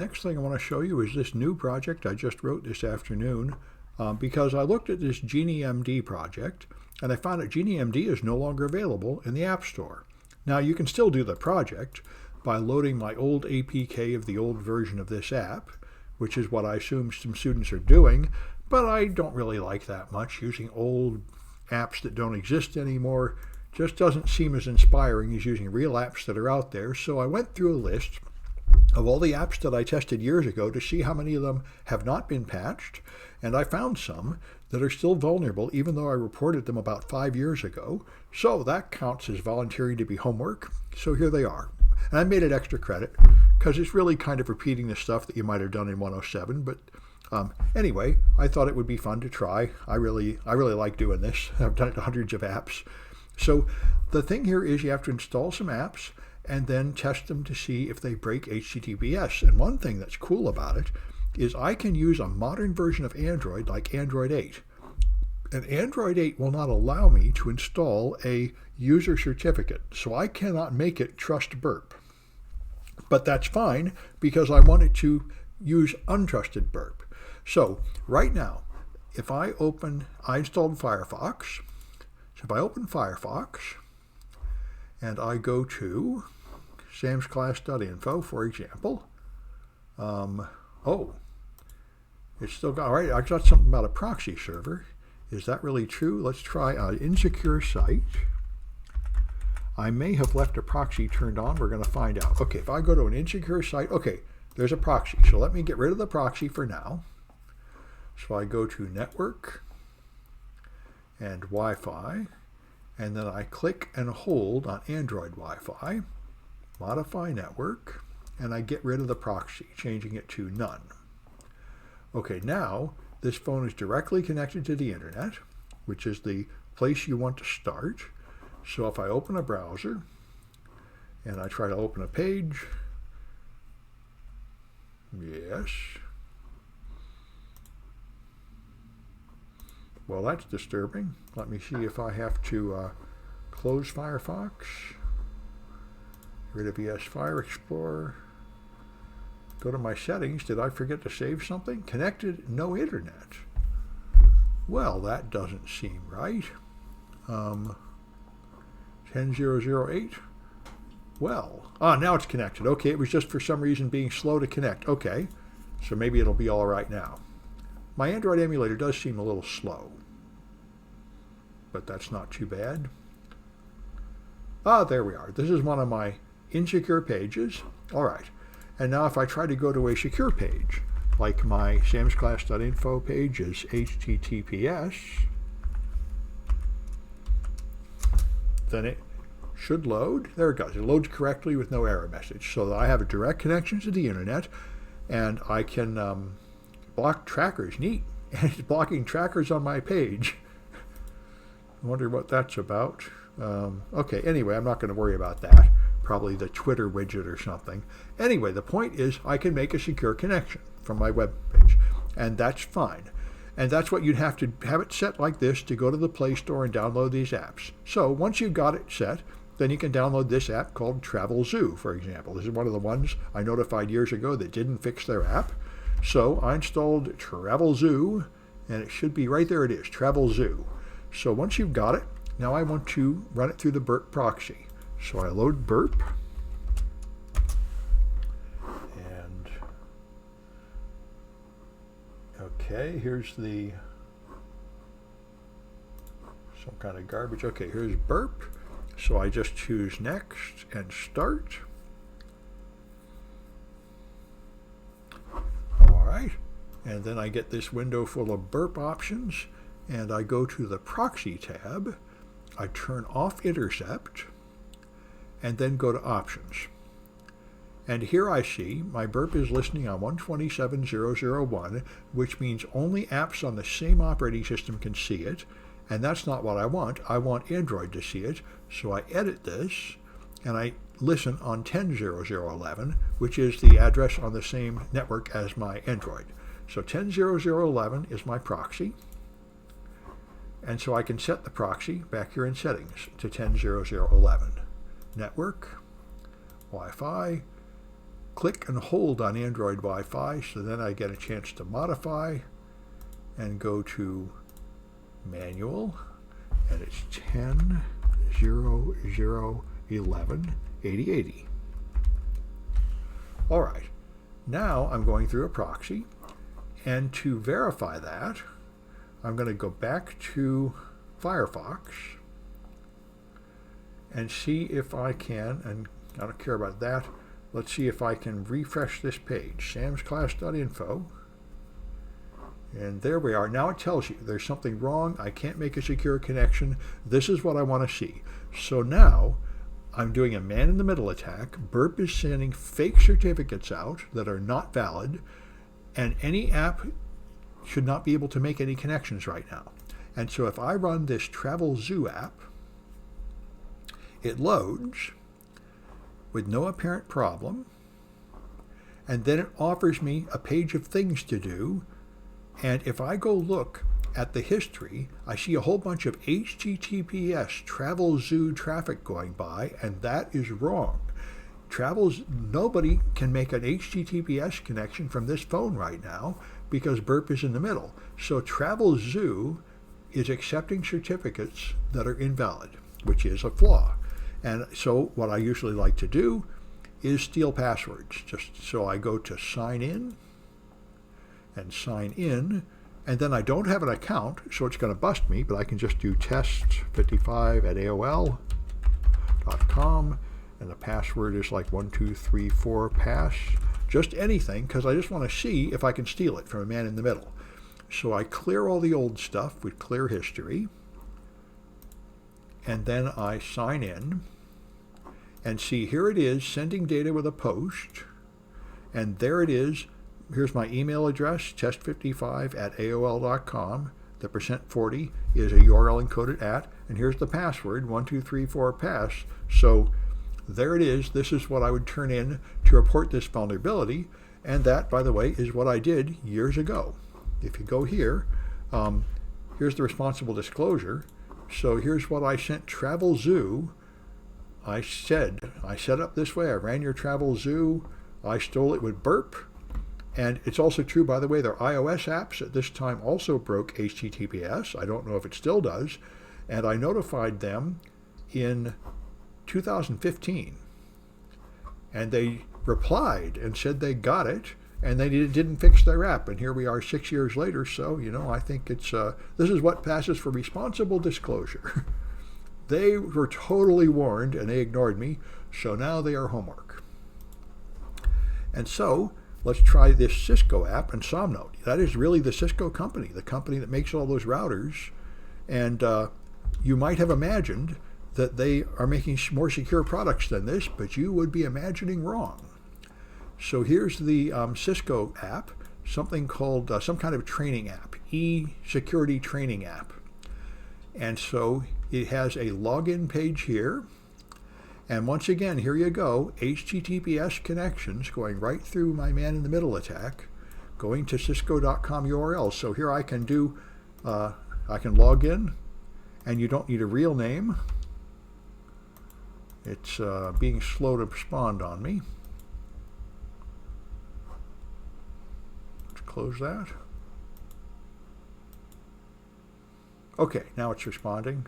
Next thing I want to show you is this new project I just wrote this afternoon because I looked at this GenieMD project and I found that GenieMD is no longer available in the App Store. Now you can still do the project by loading my old APK of the old version of this app, which is what I assume some students are doing, but I don't really like that much. Using old apps that don't exist anymore just doesn't seem as inspiring as using real apps that are out there. So I went through a list of all the apps that I tested years ago to see how many of them have not been patched, and I found some that are still vulnerable even though I reported them about 5 years ago. So that counts as volunteering to be homework. So here they are. And I made it extra credit because it's really kind of repeating the stuff that you might have done in 107, but anyway, I thought it would be fun to try. I really like doing this. I've done it to hundreds of apps. So the thing here is you have to install some apps and then test them to see if they break HTTPS. And one thing that's cool about it is I can use a modern version of Android like Android 8. And Android 8 will not allow me to install a user certificate, so I cannot make it trust burp. But that's fine because I want it to use untrusted burp. So right now, if I installed Firefox. So if I open Firefox and I go to samsclass.info, for example, it's still got, all right, I got something about a proxy server. Is that really true? Let's try an insecure site. I may have left a proxy turned on. We're going to find out. Okay, if I go to an insecure site, okay, there's a proxy. So let me get rid of the proxy for now. So I go to Network and Wi-Fi, and then I click and hold on Android Wi-Fi, Modify Network, and I get rid of the proxy, changing it to None. Okay, now this phone is directly connected to the internet, which is the place you want to start. So if I open a browser and I try to open a page, yes. Well, that's disturbing. Let me see if I have to close Firefox, get rid of ES Fire Explorer, go to my settings. Did I forget to save something? Connected, no internet. Well, that doesn't seem right. 10008. Well, now it's connected. Okay, it was just for some reason being slow to connect. Okay, so maybe it'll be all right now. My Android emulator does seem a little slow, but that's not too bad. There we are. This is one of my insecure pages. All right. And now if I try to go to a secure page, like my samsclass.info page is HTTPS, then it should load. There it goes. It loads correctly with no error message. So that I have a direct connection to the internet, and I can block trackers. Neat. And it's blocking trackers on my page. I wonder what that's about. Okay, anyway, I'm not going to worry about that. Probably the Twitter widget or something. Anyway, the point is I can make a secure connection from my web page, and that's fine. And that's what you'd have to have it set like this to go to the Play Store and download these apps. So once you've got it set, then you can download this app called Travel Zoo, for example. This is one of the ones I notified years ago that didn't fix their app. So I installed Travel Zoo, and it should be right there. It is, Travel Zoo. So once you've got it, now I want to run it through the burp proxy. So I load burp, and okay, here's some kind of garbage. Okay, here's burp. So I just choose next and start. All right, and then I get this window full of burp options, and I go to the proxy tab. I turn off intercept, and then go to options. And here I see my burp is listening on 127.0.0.1, which means only apps on the same operating system can see it, and that's not what I want. I want Android to see it, so I edit this, and I listen on 10.0.0.11, which is the address on the same network as my Android. So 10.0.0.11 is my proxy, and so I can set the proxy back here in settings to 10.0.0.11. Network, Wi-Fi, click and hold on Android Wi-Fi, so then I get a chance to modify and go to manual, and it's 10.0.0.11.80.80. All right, now I'm going through a proxy, and to verify that, I'm going to go back to Firefox and see if I can, and I don't care about that, let's see if I can refresh this page, samsclass.info. And there we are. Now it tells you there's something wrong. I can't make a secure connection. This is what I want to see. So now I'm doing a man-in-the-middle attack. Burp is sending fake certificates out that are not valid, and any app should not be able to make any connections right now. And so if I run this Travel Zoo app, it loads with no apparent problem, and then it offers me a page of things to do. And if I go look at the history, I see a whole bunch of HTTPS Travel Zoo traffic going by, and that is wrong. Nobody can make an HTTPS connection from this phone right now because Burp is in the middle. So Travel Zoo is accepting certificates that are invalid, which is a flaw. And so what I usually like to do is steal passwords. Just so I go to sign in, and sign in, and then I don't have an account, so it's going to bust me, but I can just do test55@aol.com, and the password is like 1234pass, just anything, because I just want to see if I can steal it from a man in the middle. So I clear all the old stuff with clear history, and then I sign in, and see here it is, sending data with a post, and there it is. Here's my email address, test55@aol.com. The %40 is a URL encoded at, and here's the password, 1234pass. So there it is. This is what I would turn in to report this vulnerability, and that, by the way, is what I did years ago. If you go here, here's the responsible disclosure. So here's what I sent Travel Zoo. I set up this way. I ran your Travel Zoo. I stole it with Burp. And it's also true, by the way, their iOS apps at this time also broke HTTPS. I don't know if it still does. And I notified them in 2015. And they replied and said they got it, and they didn't fix their app. And here we are 6 years later. So, I think it's this is what passes for responsible disclosure. They were totally warned, and they ignored me. So now they are homework. And so let's try this Cisco app and Somnote. That is really the Cisco company, the company that makes all those routers. And you might have imagined that they are making more secure products than this, but you would be imagining wrong. So here's the Cisco app, something called some kind of training app, e-security training app. And so it has a login page here. And once again, here you go, HTTPS connections going right through my man-in-the-middle attack, going to cisco.com URL. So here I can I can log in, and you don't need a real name. It's being slow to respond on me. Let's close that. Okay, now it's responding.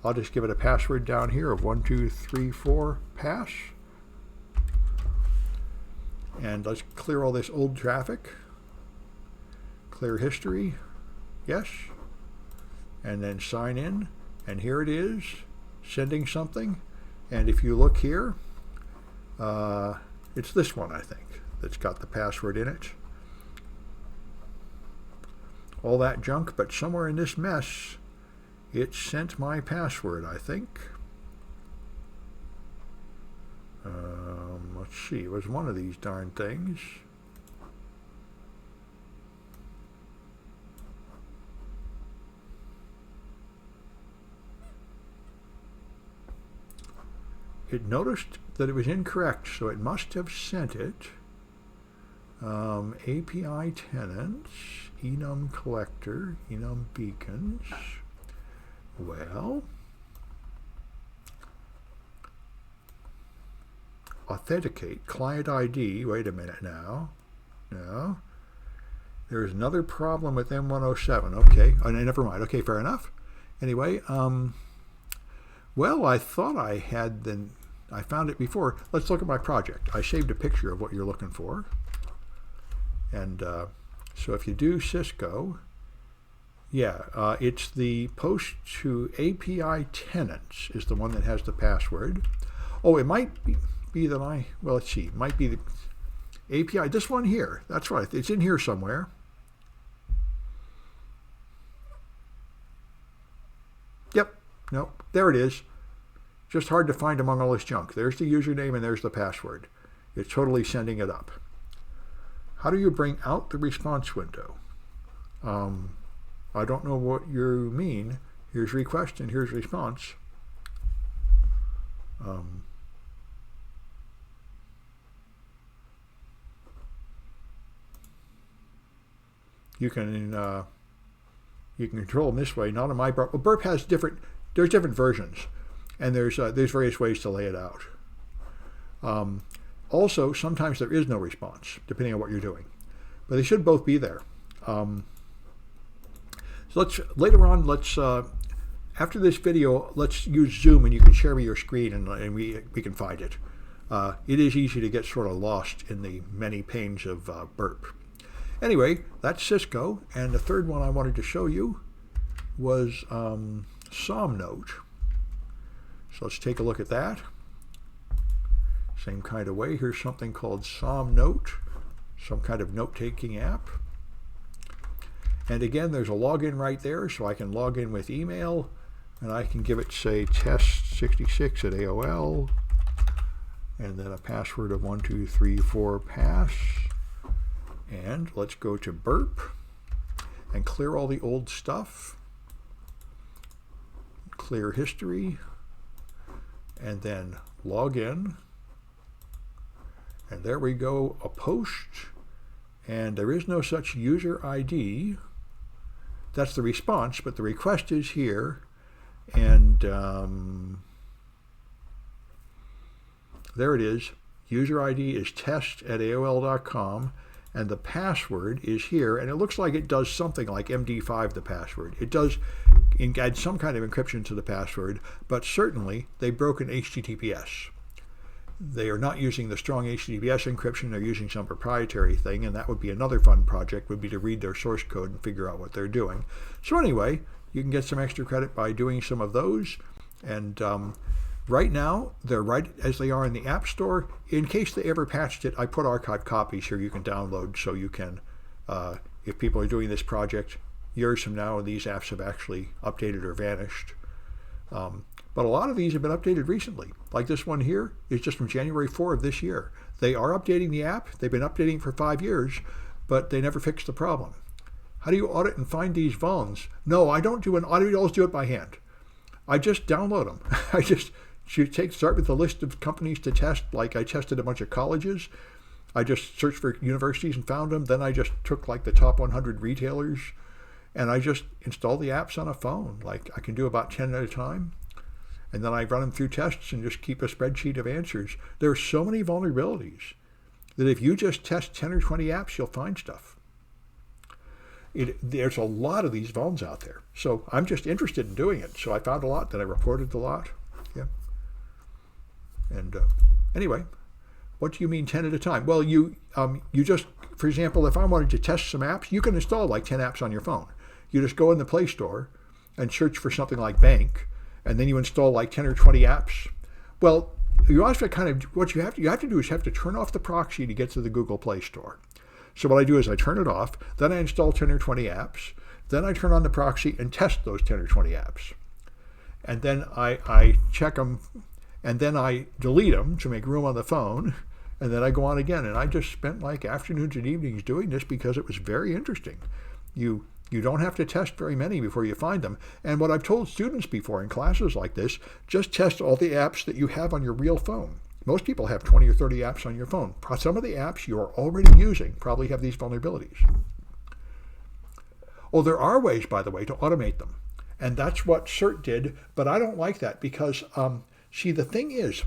I'll just give it a password down here of 1234pass. And let's clear all this old traffic. Clear history. Yes. And then sign in. And here it is, sending something. And if you look here, it's this one, I think, that's got the password in it. All that junk, but somewhere in this mess, it sent my password, I think. Let's see, it was one of these darn things. It noticed that it was incorrect, so it must have sent it. API tenants, enum collector, enum beacons. Well, authenticate, client ID. Wait a minute now. No. There's another problem with M107. Okay. Oh, never mind. Okay, fair enough. Anyway, well, I thought I had I found it before. Let's look at my project. I saved a picture of what you're looking for. And so if you do Cisco, yeah, it's the post to API tenants is the one that has the password. Oh, it might be that well, let's see. It might be the API, this one here. That's right. It's in here somewhere. Yep. No, there it is. Just hard to find among all this junk. There's the username and there's the password. It's totally sending it up. How do you bring out the response window? I don't know what you mean. Here's request and here's response. You can control them this way. Not on my Burp. Well, Burp has there's different versions, and there's various ways to lay it out. Also, sometimes there is no response, depending on what you're doing, but they should both be there. So later on, after this video, let's use Zoom, and you can share me your screen, and we can find it. It is easy to get sort of lost in the many panes of Burp. Anyway, that's Cisco, and the third one I wanted to show you was Somnote. So let's take a look at that. Same kind of way. Here's something called Somnote, some kind of note-taking app. And again, there's a login right there, so I can log in with email, and I can give it, say, test66 at AOL, and then a password of 1234 pass. And let's go to Burp and clear all the old stuff. Clear history, and then log in. And there we go, a post, and there is no such user ID. That's the response, but the request is here, and there it is. User ID is test@aol.com, and the password is here, and it looks like it does something like MD5, the password. It does add some kind of encryption to the password, but certainly they've broken HTTPS. They are not using the strong HTTPS encryption. They're using some proprietary thing, and that would be another fun project, would be to read their source code and figure out what they're doing. So anyway, you can get some extra credit by doing some of those. And right now, they're right as they are in the App Store. In case they ever patched it, I put archive copies here you can download, so you can, if people are doing this project years from now and these apps have actually updated or vanished. But a lot of these have been updated recently. Like this one here is just from January 4 of this year. They are updating the app. They've been updating for 5 years, but they never fixed the problem. How do you audit and find these vulns? No, I don't do an audit. I always do it by hand. I just download them. I just start with a list of companies to test. Like I tested a bunch of colleges. I just searched for universities and found them. Then I just took like the top 100 retailers, and I just installed the apps on a phone. Like I can do about 10 at a time. And then I run them through tests and just keep a spreadsheet of answers. There are so many vulnerabilities that if you just test 10 or 20 apps, you'll find stuff. There's a lot of these vulns out there. So I'm just interested in doing it. So I found a lot, then I reported a lot. Yeah. And anyway, what do you mean 10 at a time? Well, you just, for example, if I wanted to test some apps, you can install like 10 apps on your phone. You just go in the Play Store and search for something like bank, and then you install like 10 or 20 apps. Well, you also kind of, what you have to do is you have to turn off the proxy to get to the Google Play Store. So what I do is I turn it off, then I install 10 or 20 apps, then I turn on the proxy and test those 10 or 20 apps. And then I check them, and then I delete them to make room on the phone, and then I go on again. And I just spent like afternoons and evenings doing this because it was very interesting. You don't have to test very many before you find them. And what I've told students before in classes like this, just test all the apps that you have on your real phone. Most people have 20 or 30 apps on your phone. Some of the apps you're already using probably have these vulnerabilities. Oh, there are ways, by the way, to automate them. And that's what CERT did, but I don't like that because, see, the thing is,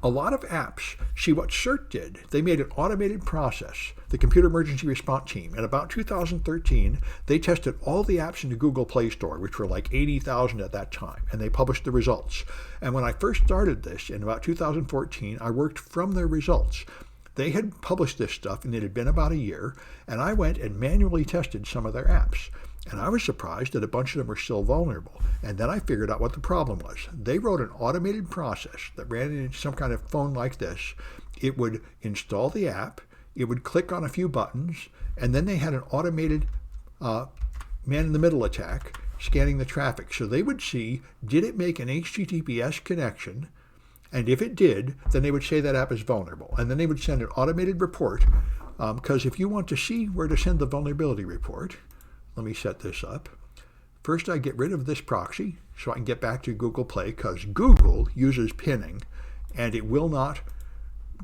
a lot of apps, see what CERT did, they made an automated process, the Computer Emergency Response Team. In about 2013, they tested all the apps in the Google Play Store, which were like 80,000 at that time, and they published the results. And when I first started this in about 2014, I worked from their results. They had published this stuff, and it had been about a year, and I went and manually tested some of their apps. And I was surprised that a bunch of them were still vulnerable. And then I figured out what the problem was. They wrote an automated process that ran in some kind of phone like this. It would install the app, it would click on a few buttons, and then they had an automated man-in-the-middle attack scanning the traffic. So they would see, did it make an HTTPS connection? And if it did, then they would say that app is vulnerable. And then they would send an automated report, because if you want to see where to send the vulnerability report, let me set this up. First, I get rid of this proxy so I can get back to Google Play, because Google uses pinning and it will not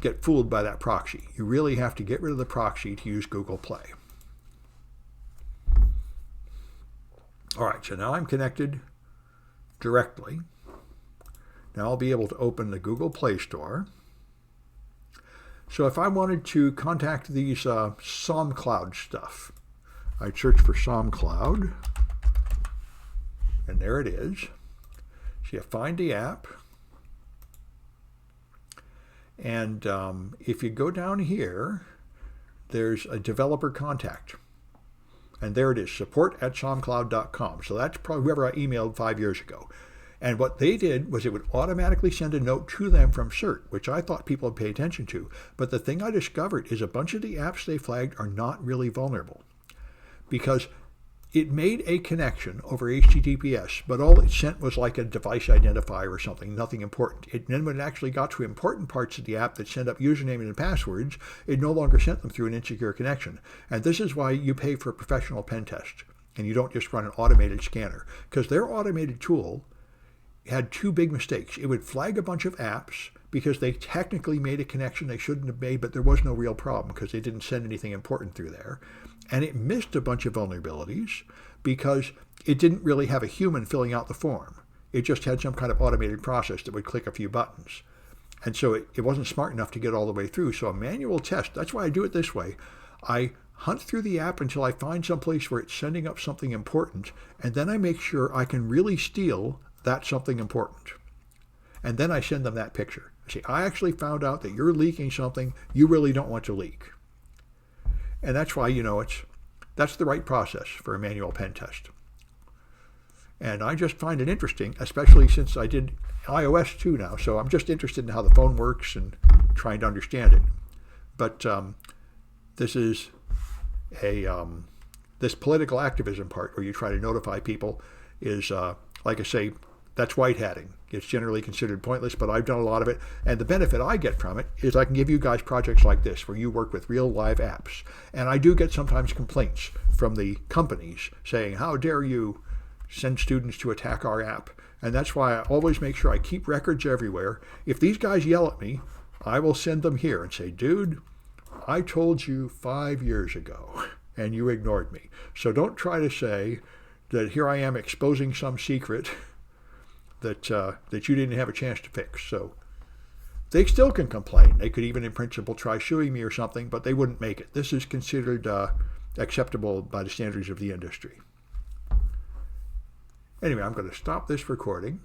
get fooled by that proxy. You really have to get rid of the proxy to use Google Play. All right, so now I'm connected directly. Now I'll be able to open the Google Play Store. So if I wanted to contact these SomCloud stuff, I'd search for SomCloud, and there it is. So you find the app, and if you go down here, there's a developer contact, and there it is, support@somcloud.com. So that's probably whoever I emailed 5 years ago. And what they did was it would automatically send a note to them from CERT, which I thought people would pay attention to. But the thing I discovered is a bunch of the apps they flagged are not really vulnerable, because it made a connection over HTTPS, but all it sent was like a device identifier or something, nothing important. And then when it actually got to important parts of the app that send up username and passwords, it no longer sent them through an insecure connection. And this is why you pay for a professional pen test, and you don't just run an automated scanner, because their automated tool had two big mistakes. It would flag a bunch of apps because they technically made a connection they shouldn't have made, but there was no real problem because they didn't send anything important through there. And it missed a bunch of vulnerabilities because it didn't really have a human filling out the form. It just had some kind of automated process that would click a few buttons. And so it wasn't smart enough to get all the way through. So a manual test, that's why I do it this way. I hunt through the app until I find some place where it's sending up something important, and then I make sure I can really steal that something important. And then I send them that picture. I say, I actually found out that you're leaking something you really don't want to leak. And that's why, that's the right process for a manual pen test. And I just find it interesting, especially since I did iOS too now. So I'm just interested in how the phone works and trying to understand it. But this is this political activism part where you try to notify people is, like I say, that's white hatting. It's generally considered pointless, but I've done a lot of it. And the benefit I get from it is I can give you guys projects like this where you work with real live apps. And I do get sometimes complaints from the companies saying, how dare you send students to attack our app? And that's why I always make sure I keep records everywhere. If these guys yell at me, I will send them here and say, dude, I told you 5 years ago and you ignored me. So don't try to say that here I am exposing some secret that you didn't have a chance to fix. So they still can complain. They could even in principle try suing me or something, but they wouldn't make it. This is considered acceptable by the standards of the industry. Anyway, I'm going to stop this recording.